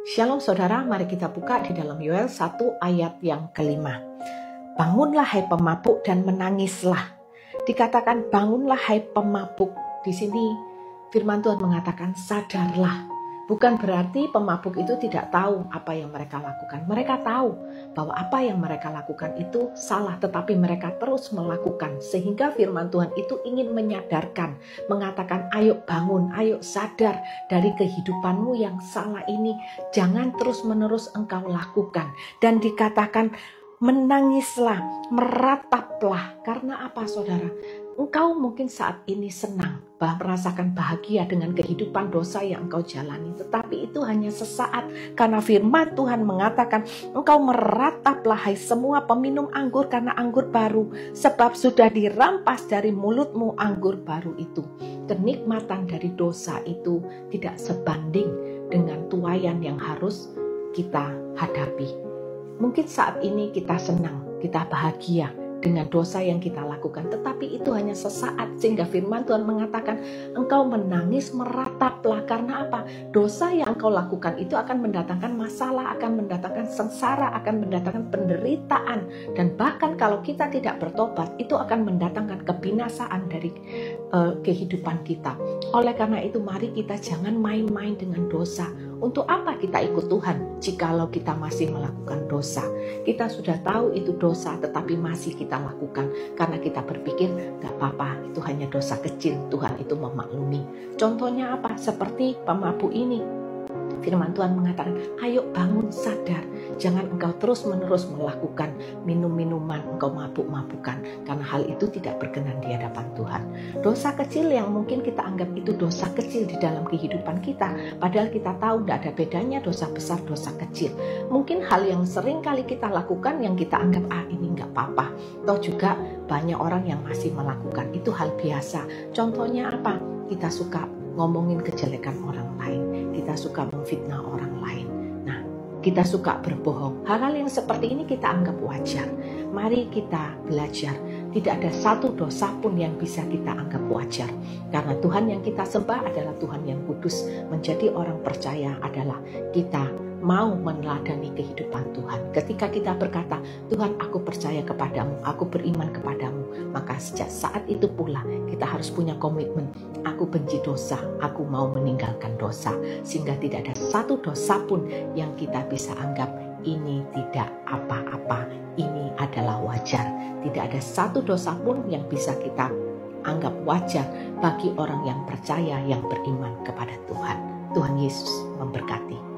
Shalom saudara, mari kita buka di dalam Yoel 1 ayat yang kelima. Bangunlah hai pemabuk dan menangislah. Dikatakan bangunlah hai pemabuk. Di sini firman Tuhan mengatakan sadarlah. Bukan berarti pemabuk itu tidak tahu apa yang mereka lakukan. Mereka tahu bahwa apa yang mereka lakukan itu salah, tetapi mereka terus melakukan. Sehingga firman Tuhan itu ingin menyadarkan, mengatakan ayo bangun, ayo sadar dari kehidupanmu yang salah ini. Jangan terus-menerus engkau lakukan. Dan dikatakan menangislah, merataplah. Karena apa saudara? Engkau mungkin saat ini senang, merasakan bahagia dengan kehidupan dosa yang engkau jalani. Tetapi itu hanya sesaat, karena firman Tuhan mengatakan, engkau merataplah hai semua peminum anggur karena anggur baru, sebab sudah dirampas dari mulutmu anggur baru itu. Kenikmatan dari dosa itu tidak sebanding dengan tuaian yang harus kita hadapi. Mungkin saat ini kita senang, kita bahagia dengan dosa yang kita lakukan, tetapi itu hanya sesaat, sehingga firman Tuhan mengatakan engkau menangis merataplah. Karena apa? Dosa yang engkau lakukan itu akan mendatangkan masalah, akan mendatangkan sengsara, akan mendatangkan penderitaan, dan bahkan kalau kita tidak bertobat itu akan mendatangkan kebinasaan dari kehidupan kita. Oleh karena itu mari kita jangan main-main dengan dosa. Untuk apa kita ikut Tuhan jikalau kita masih melakukan dosa? Kita sudah tahu itu dosa tetapi masih kita lakukan karena kita berpikir gak apa-apa, itu hanya dosa kecil, Tuhan itu memaklumi. Contohnya apa? Seperti pemabuk ini. Firman Tuhan mengatakan, ayo bangun sadar. Jangan engkau terus-menerus melakukan minum-minuman, engkau mabuk-mabukan. Karena hal itu tidak berkenan di hadapan Tuhan. Dosa kecil yang mungkin kita anggap itu dosa kecil di dalam kehidupan kita. Padahal kita tahu tidak ada bedanya dosa besar, dosa kecil. Mungkin hal yang sering kali kita lakukan yang kita anggap, ini nggak apa-apa. Toh juga banyak orang yang masih melakukan. Itu hal biasa. Contohnya apa? Kita suka ngomongin kejelekan orang lain, kita suka memfitnah orang lain, nah kita suka berbohong. Hal-hal yang seperti ini kita anggap wajar. Mari kita belajar, tidak ada satu dosa pun yang bisa kita anggap wajar, karena Tuhan yang kita sembah adalah Tuhan yang kudus. Menjadi orang percaya adalah kita mau meneladani kehidupan Tuhan. Ketika kita berkata, Tuhan aku percaya kepadamu, aku beriman kepadamu, maka sejak saat itu pula kita harus punya komitmen, aku benci dosa, aku mau meninggalkan dosa. Sehingga tidak ada satu dosa pun yang kita bisa anggap ini tidak apa-apa, ini adalah wajar. Tidak ada satu dosa pun yang bisa kita anggap wajar bagi orang yang percaya, yang beriman kepada Tuhan. Tuhan Yesus memberkati.